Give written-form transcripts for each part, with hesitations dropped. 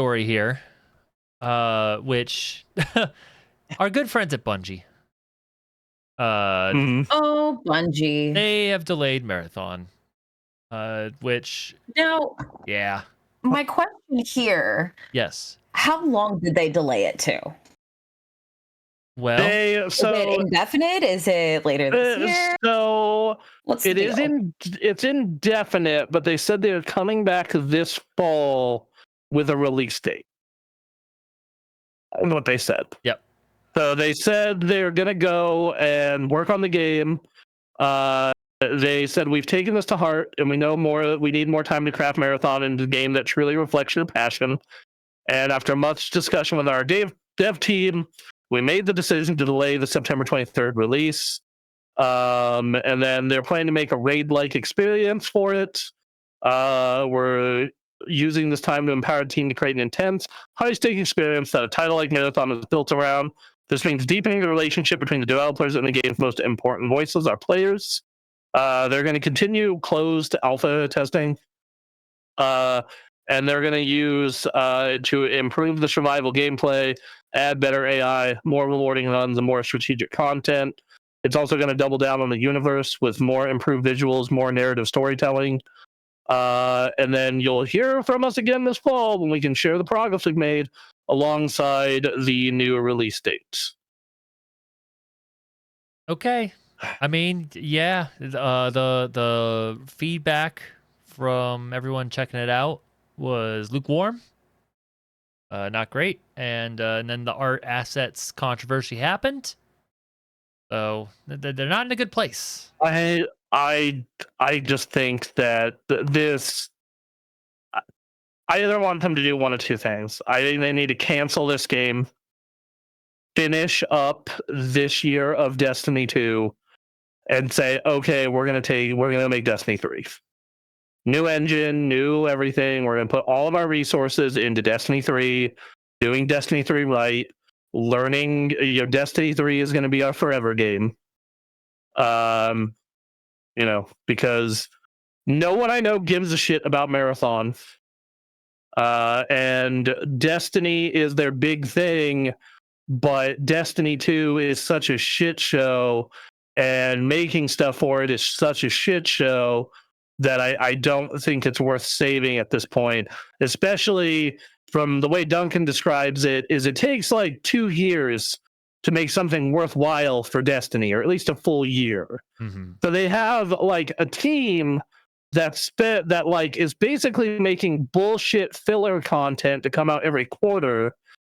story here, which our good friends at Bungie, Oh, Bungie. they have delayed Marathon, which, Now, yeah, my question here, yes. how long did they delay it to? Well, Is it indefinite? Is it later this year? So What's the deal? it's indefinite, but they said they're coming back this fall with a release date. I don't know what they said. Yep. So they said they're gonna go and work on the game. They said we've taken this to heart, and we know more. We need more time to craft Marathon into a game that truly reflects your passion. And after much discussion with our dev team, we made the decision to delay the September 23rd release. And then they're planning to make a raid-like experience for it. We're using this time to empower the team to create an intense, high-stakes experience that a title like Marathon is built around. This means deepening the relationship between the developers and the game's most important voices, our players. They're going to continue closed alpha testing. And they're going to use to improve the survival gameplay, add better AI, more rewarding runs, and more strategic content. It's also going to double down on the universe with more improved visuals, more narrative storytelling. And then you'll hear from us again this fall when we can share the progress we've made alongside the new release dates. Okay. I mean, yeah, the feedback from everyone checking it out was lukewarm, not great, and then the art assets controversy happened, so they're not in a good place. I just think that this. I either want them to do one of two things. I think they need to cancel this game, finish up this year of Destiny 2, and say, okay, we're gonna make Destiny 3. New engine, new everything. We're gonna put all of our resources into Destiny 3, doing Destiny 3 right, learning. Destiny 3 is gonna be our forever game. Because no one I know gives a shit about Marathon. And Destiny is their big thing, but Destiny 2 is such a shit show, and making stuff for it is such a shit show that I don't think it's worth saving at this point, especially from the way Duncan describes it, is it takes like 2 years to make something worthwhile for Destiny, or at least a full year. Mm-hmm. So they have like a team that like is basically making bullshit filler content to come out every quarter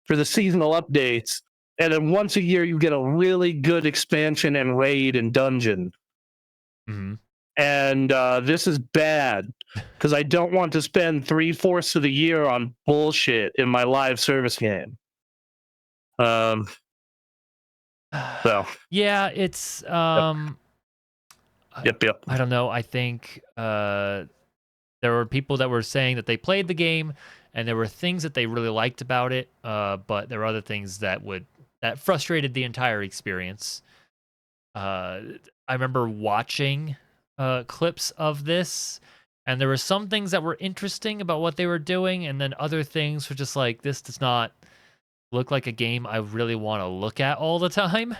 for the seasonal updates, and then once a year you get a really good expansion and raid and dungeon. Mm-hmm. And this is bad because I don't want to spend 3/4 of the year on bullshit in my live service game. So yeah, it's Yep. I don't know. I think there were people that were saying that they played the game and there were things that they really liked about it, but there were other things that frustrated the entire experience. I remember watching clips of this, and there were some things that were interesting about what they were doing, and then other things were just like, this does not look like a game I really want to look at all the time.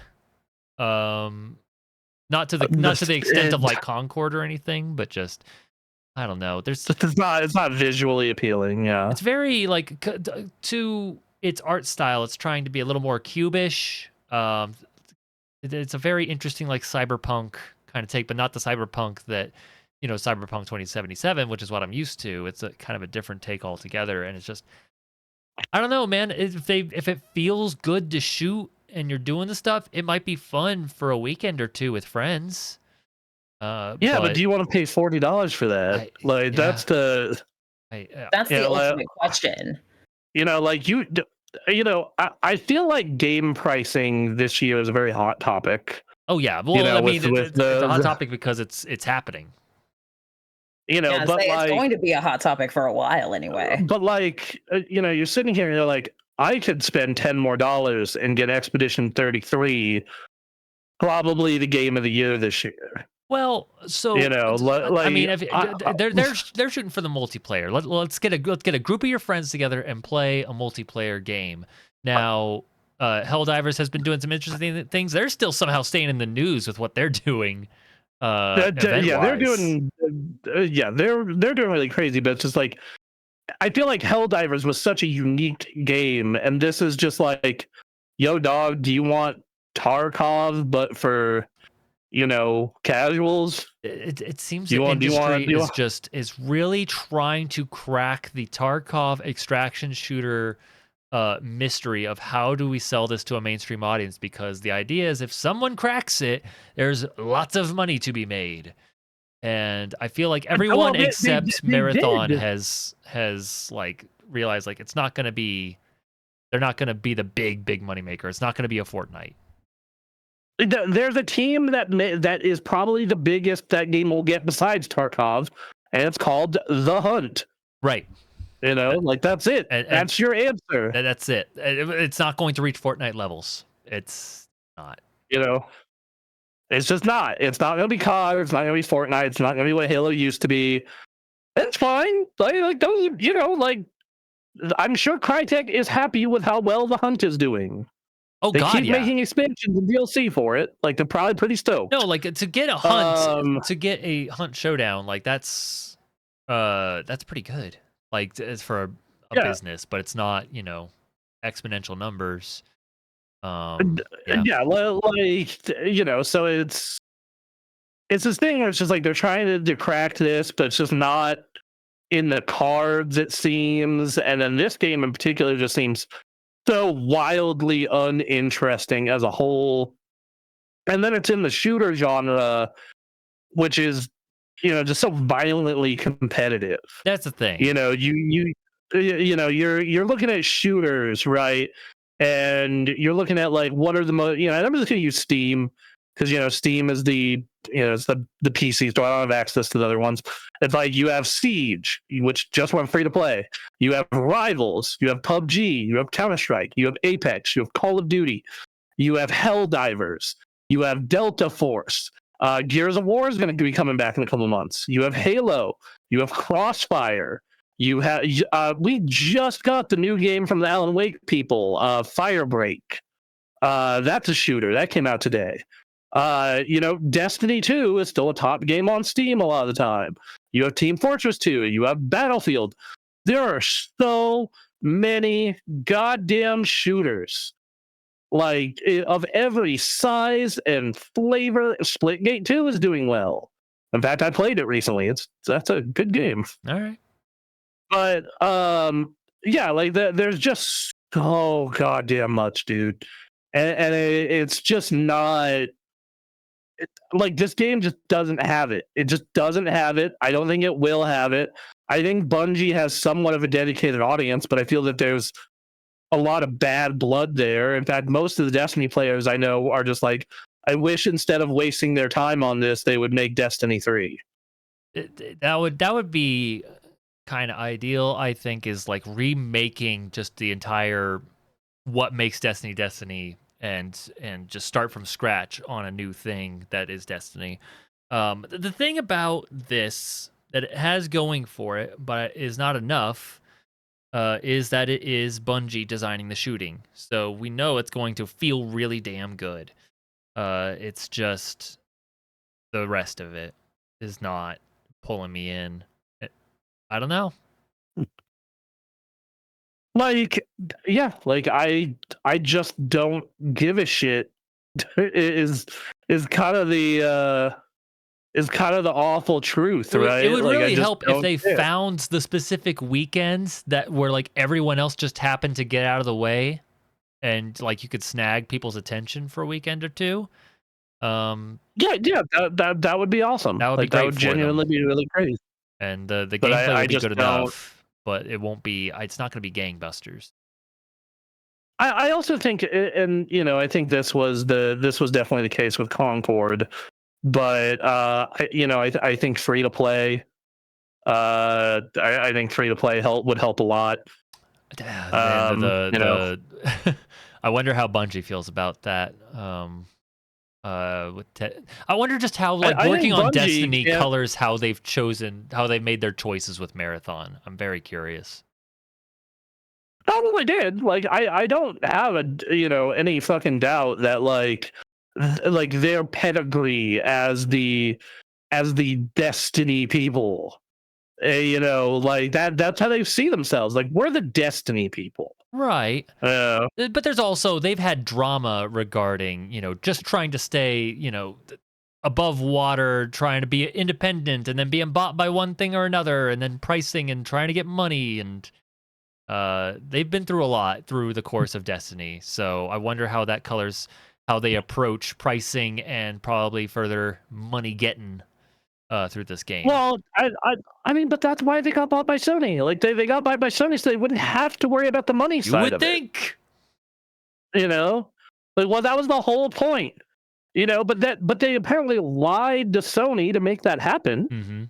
Not to the extent of like Concord or anything, but just I don't know. It's not visually appealing. Yeah, it's very like to its art style. It's trying to be a little more cubish. It's a very interesting like cyberpunk kind of take, but not the cyberpunk that Cyberpunk 2077, which is what I'm used to. It's a kind of a different take altogether, and it's just I don't know, man. If it feels good to shoot and you're doing the stuff, it might be fun for a weekend or two with friends. But do you want to pay $40 for that? That's the ultimate question. I feel like game pricing this year is a very hot topic. Oh yeah, well, it's a hot topic because it's happening. But it's going to be a hot topic for a while anyway. But you're sitting here and you're like, I could spend $10 more and get Expedition 33, probably the game of the year this year. Well, so I mean, if, they're shooting for the multiplayer. Let's get a group of your friends together and play a multiplayer game. Now, Helldivers has been doing some interesting things. They're still somehow staying in the news with what they're doing. Yeah, they're doing. They're doing really crazy, but it's just like I feel like Helldivers was such a unique game, and this is just like, yo, dog, do you want Tarkov but for casuals? It seems the industry is really trying to crack the Tarkov extraction shooter mystery of how do we sell this to a mainstream audience, because the idea is if someone cracks it, there's lots of money to be made. And I feel like everyone except Marathon has like realized like it's not going to be, they're not going to be the big money maker. It's not going to be a Fortnite. There's a team that is probably the biggest that game will get besides Tarkov, and it's called The Hunt. Right. Like that's it. That's your answer. That's it. It's not going to reach Fortnite levels. It's not. It's just not. It's not going to be COD. It's not going to be Fortnite. It's not going to be what Halo used to be. It's fine. Like those, like I'm sure Crytek is happy with how well The Hunt is doing. Oh, they keep making expansions and DLC for it. Like they're probably pretty stoked. No, like to get a hunt, hunt showdown, like that's pretty good. Like it's for a business, but it's not exponential numbers. So it's this thing where it's just like they're trying to crack this, but it's just not in the cards, it seems. And then this game in particular just seems so wildly uninteresting as a whole. And then it's in the shooter genre, which is just so violently competitive. That's the thing. You're looking at shooters, right? And you're looking at like what are the most, I'm just gonna use Steam because Steam is it's the PC store. I don't have access to the other ones. It's like you have Siege, which just went free to play. You have Rivals, you have PUBG, you have Counter-Strike, you have Apex, you have Call of Duty, you have Helldivers, you have Delta Force. Gears of War is going to be coming back in a couple of months. You have Halo, you have Crossfire. You have we just got the new game from the Alan Wake people, Firebreak. That's a shooter that came out today. Destiny 2 is still a top game on Steam a lot of the time. You have Team Fortress 2, you have Battlefield. There are so many goddamn shooters, like of every size and flavor. Splitgate 2 is doing well. In fact, I played it recently. That's a good game. All right. But there's just so goddamn much, dude, and it's just not like this game just doesn't have it. It just doesn't have it. I don't think it will have it. I think Bungie has somewhat of a dedicated audience, but I feel that there's a lot of bad blood there. In fact, most of the Destiny players I know are just like, I wish instead of wasting their time on this, they would make Destiny 3. That would be kind of ideal, I think, is like remaking just the entire what makes Destiny and just start from scratch on a new thing that is Destiny. The thing about this that it has going for it, but is not enough, is that it is Bungie designing the shooting. So we know it's going to feel really damn good. It's just the rest of it is not pulling me in. I don't know. Like, I just don't give a shit. Is kind of the awful truth, right? It would really help if they found the specific weekends that where like everyone else just happened to get out of the way, and like you could snag people's attention for a weekend or two. That would be awesome. That would be great. That would genuinely be really great. And the gameplay would be good enough, but it won't be. It's not going to be gangbusters. I also think, and I think this was definitely the case with Concord, but I think free to play. I think free to play would help a lot. I wonder how Bungie feels about that. I wonder just how I working think on Bungie Destiny can't. colors how they've made their choices with Marathon. I'm very curious. Probably did. Like I don't have any fucking doubt that like their pedigree as the Destiny people, like that's how they see themselves. Like we're the Destiny people. Right. But there's also they've had drama regarding, just trying to stay, above water, trying to be independent, and then being bought by one thing or another, and then pricing and trying to get money, and they've been through a lot through the course of Destiny. So I wonder how that colors how they approach pricing and probably further money getting through this game. Well, I mean, but that's why they got bought by Sony. Like they got bought by Sony, so they wouldn't have to worry about the money You side would of think. it. Like well, that was the whole point. But they apparently lied to Sony to make that happen. Mm-hmm.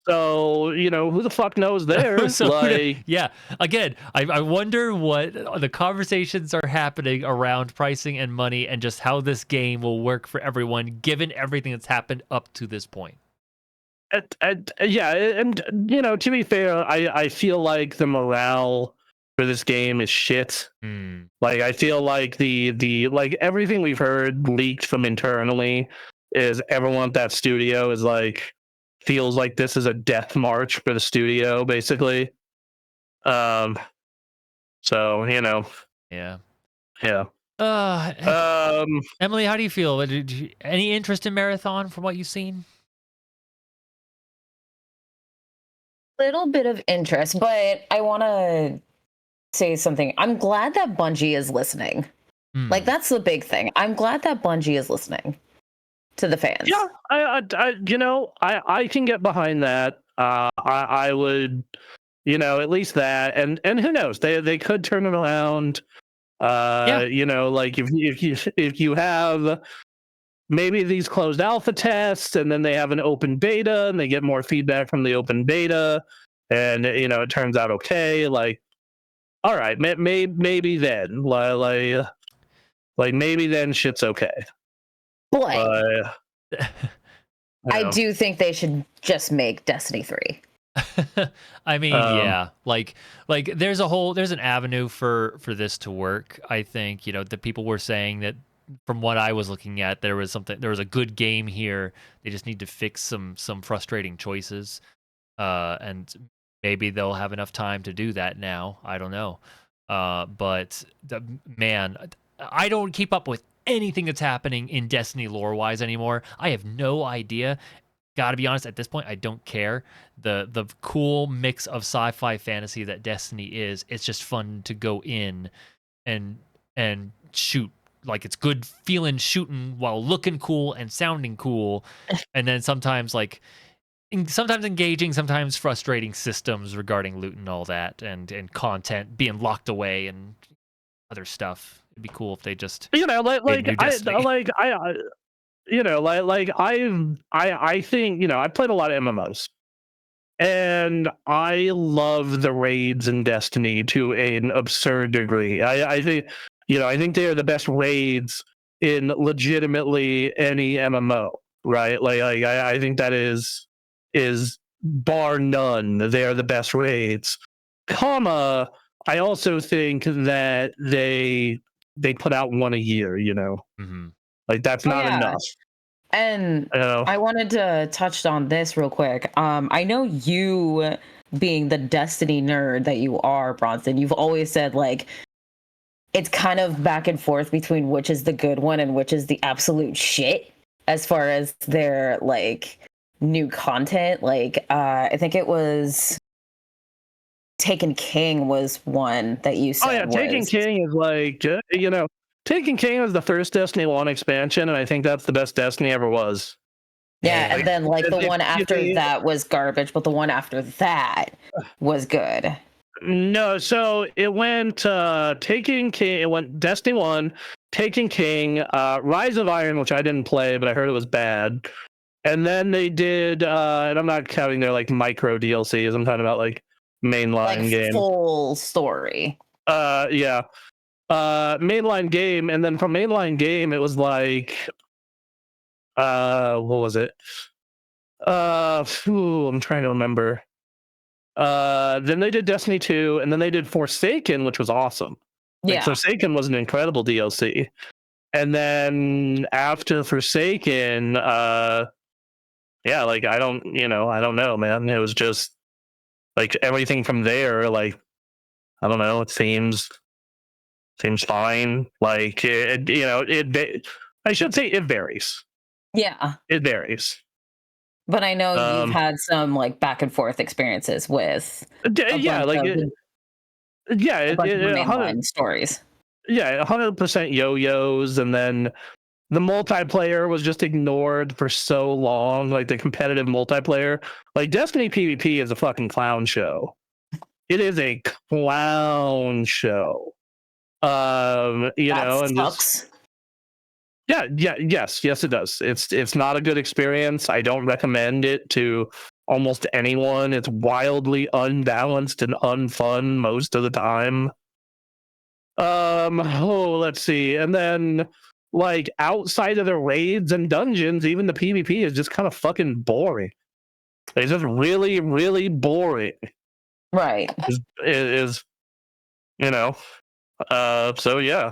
So who the fuck knows there? Yeah. Again, I wonder what the conversations are happening around pricing and money, and just how this game will work for everyone, given everything that's happened up to this point. Yeah, and to be fair, I feel like the morale for this game is shit. Like I feel like the like everything we've heard leaked from internally is everyone at that studio is like feels like this is a death march for the studio, basically. So Yeah. Emily, how do you feel? Any interest in Marathon from what you've seen? Little bit of interest, but I want to say something. I'm glad that Bungie is listening. Like that's the big thing. I'm glad that Bungie is listening to the fans. Yeah, I can get behind that. I would, at least that, and who knows? They could turn it around. Like if you have maybe these closed alpha tests, and then they have an open beta, and they get more feedback from the open beta, and it turns out okay. Like, all right, maybe then, like maybe then shit's okay. But I do think they should just make Destiny 3. I mean, yeah, like there's an avenue for this to work. I think the people were saying that from what I was looking at, there was a good game here. They just need to fix some frustrating choices, and maybe they'll have enough time to do that now. I don't know, but man, I don't keep up with anything that's happening in Destiny lore-wise anymore. I have no idea. Gotta be honest, at this point, I don't care. The cool mix of sci-fi fantasy that Destiny is, it's just fun to go in and shoot. Like it's good feeling shooting while looking cool and sounding cool. And then sometimes sometimes engaging, sometimes frustrating systems regarding loot and all that, and content being locked away and other stuff. It'd be cool if they just I think I played a lot of MMOs, and I love the raids in Destiny to an absurd degree. I think I think they are the best raids in legitimately any MMO, right? I think that is bar none. They are the best raids. I also think that they put out one a year. Like that's not enough. And I wanted to touch on this real quick. I know you, being the Destiny nerd that you are, Bronson, you've always said like it's kind of back and forth between which is the good one and which is the absolute shit as far as their like new content. Like I think it was Taken King was one that you said. Oh yeah, Taken King is like Taken King was the first Destiny 1 expansion, and I think that's the best Destiny ever was. Yeah, and then like the one after that was garbage, but the one after that was good. No, so it went Taken King, it went Destiny 1, Taken King, Rise of Iron, which I didn't play, but I heard it was bad. And then they did, and I'm not counting their like micro DLCs, I'm talking about like mainline game. Full story. Yeah. Mainline game, and then from mainline game it was like What was it? I'm trying to remember. Then they did Destiny 2, and then they did Forsaken, which was awesome. Like, Yeah. Forsaken was an incredible DLC. And then after Forsaken, yeah, like I don't know, man. It was just like everything from there, like I don't know, it seems fine. Like I should say it varies. Yeah. It varies. But I know you've had some like back and forth experiences with a Yeah, bunch like of yeah, a bunch of the 100, mainline stories. yeah, 100% yo-yos, and then the multiplayer was just ignored for so long. Like the competitive multiplayer, like Destiny PvP is a fucking clown show. It is a clown show. That And just sucks. yes, it does. It's not a good experience. I don't recommend it to almost anyone. It's wildly unbalanced and unfun most of the time. Let's see. And then like outside of the raids and dungeons, even the PvP is just kind of fucking boring. It's just really, really boring. Right. Is so yeah.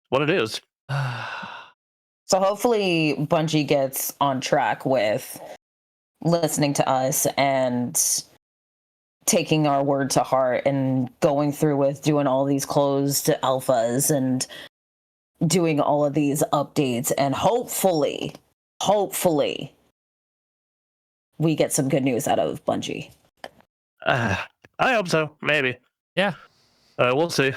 What it is. So hopefully Bungie gets on track with listening to us and taking our word to heart and going through with doing all these closed alphas and doing all of these updates, and hopefully we get some good news out of Bungie. I hope so. Maybe. Yeah. We'll see.